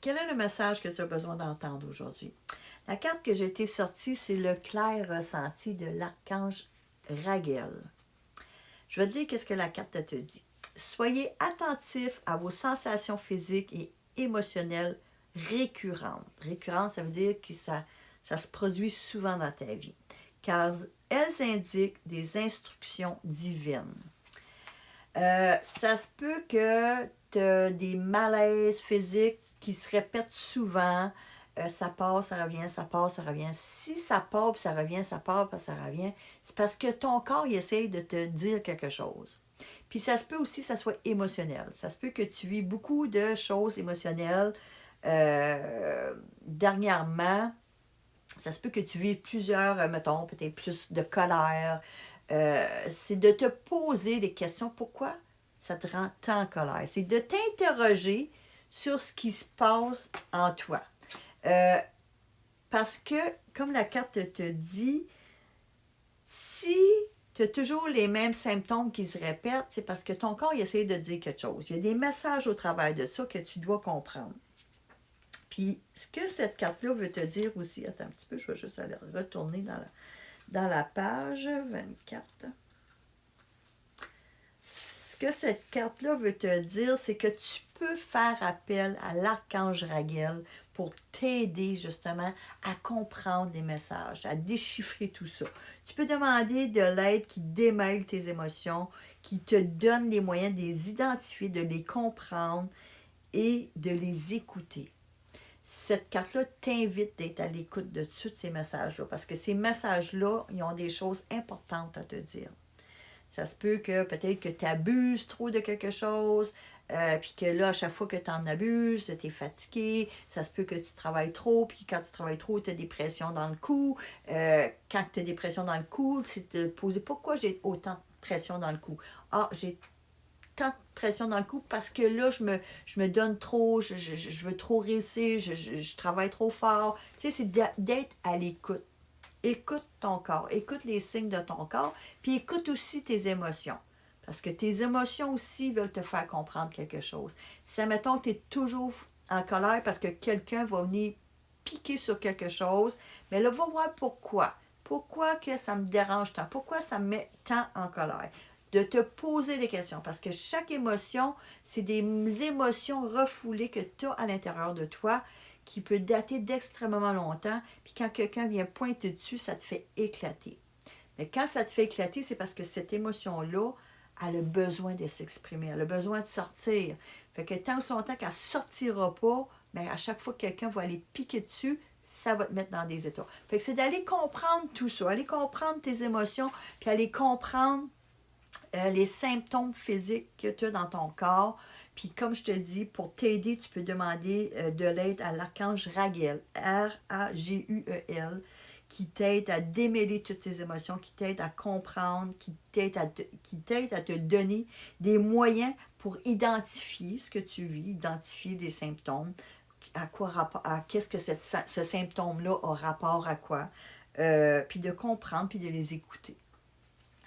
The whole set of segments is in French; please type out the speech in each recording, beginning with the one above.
quel est le message que tu as besoin d'entendre aujourd'hui? La carte que j'ai été sortie, c'est le clair ressenti de l'archange Raguel. Je vais te dire qu'est-ce que la carte te dit. Soyez attentifs à vos sensations physiques et émotionnelles récurrentes. Récurrentes, ça veut dire que ça se produit souvent dans ta vie, car elles indiquent des instructions divines. Ça se peut que tu as des malaises physiques qui se répètent souvent. Ça passe, ça revient, ça passe, ça revient. Si ça part, puis ça revient, ça part, puis ça revient, c'est parce que ton corps il essaye de te dire quelque chose. Puis ça se peut aussi que ça soit émotionnel. Ça se peut que tu vis beaucoup de choses émotionnelles dernièrement. Ça se peut que tu vives plusieurs, mettons, peut-être plus de colère. C'est de te poser des questions. Pourquoi ça te rend tant en colère? C'est de t'interroger sur ce qui se passe en toi. Parce que, comme la carte te dit, si tu as toujours les mêmes symptômes qui se répètent, c'est parce que ton corps il essaie de dire quelque chose. Il y a des messages au travail de ça que tu dois comprendre. Puis, ce que cette carte-là veut te dire aussi, attends un petit peu, je vais juste aller retourner dans la page 24. Ce que cette carte-là veut te dire, c'est que tu peux faire appel à l'archange Raguel pour t'aider justement à comprendre les messages, à déchiffrer tout ça. Tu peux demander de l'aide qui démêle tes émotions, qui te donne les moyens de les identifier, de les comprendre et de les écouter. Cette carte-là t'invite d'être à l'écoute de tous ces messages-là, parce que ces messages-là, ils ont des choses importantes à te dire. Ça se peut que peut-être que tu abuses trop de quelque chose, puis que là, à chaque fois que tu en abuses, tu es fatigué. Ça se peut que tu travailles trop, puis quand tu travailles trop, tu as des pressions dans le cou. Quand tu as des pressions dans le cou, c'est de te poser pourquoi j'ai autant de pression dans le cou. Ah, j'ai tant de pression dans le cou parce que là, je me donne trop, je veux trop réussir, je travaille trop fort. Tu sais, c'est d'être à l'écoute. Écoute ton corps, écoute les signes de ton corps, puis écoute aussi tes émotions. Parce que tes émotions aussi veulent te faire comprendre quelque chose. Si, admettons, tu es toujours en colère parce que quelqu'un va venir piquer sur quelque chose, mais là, va voir pourquoi. Pourquoi que ça me dérange tant? Pourquoi ça me met tant en colère? De te poser des questions. Parce que chaque émotion, c'est des émotions refoulées que tu as à l'intérieur de toi qui peut dater d'extrêmement longtemps. Puis quand quelqu'un vient pointer dessus, ça te fait éclater. Mais quand ça te fait éclater, c'est parce que cette émotion-là, elle a besoin de s'exprimer, elle a besoin de sortir. Fait que tant ou son temps qu'elle ne sortira pas, bien, à chaque fois que quelqu'un va aller piquer dessus, ça va te mettre dans des états. Fait que c'est d'aller comprendre tout ça, aller comprendre tes émotions, puis aller comprendre les symptômes physiques que tu as dans ton corps. Puis comme je te dis, pour t'aider, tu peux demander de l'aide à l'archange Raguel, R-A-G-U-E-L, qui t'aide à démêler toutes tes émotions, qui t'aide à comprendre, qui t'aide à te donner des moyens pour identifier ce que tu vis, identifier les symptômes, qu'est-ce que ce symptôme-là a rapport à quoi, puis de comprendre, puis de les écouter.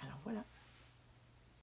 Alors voilà.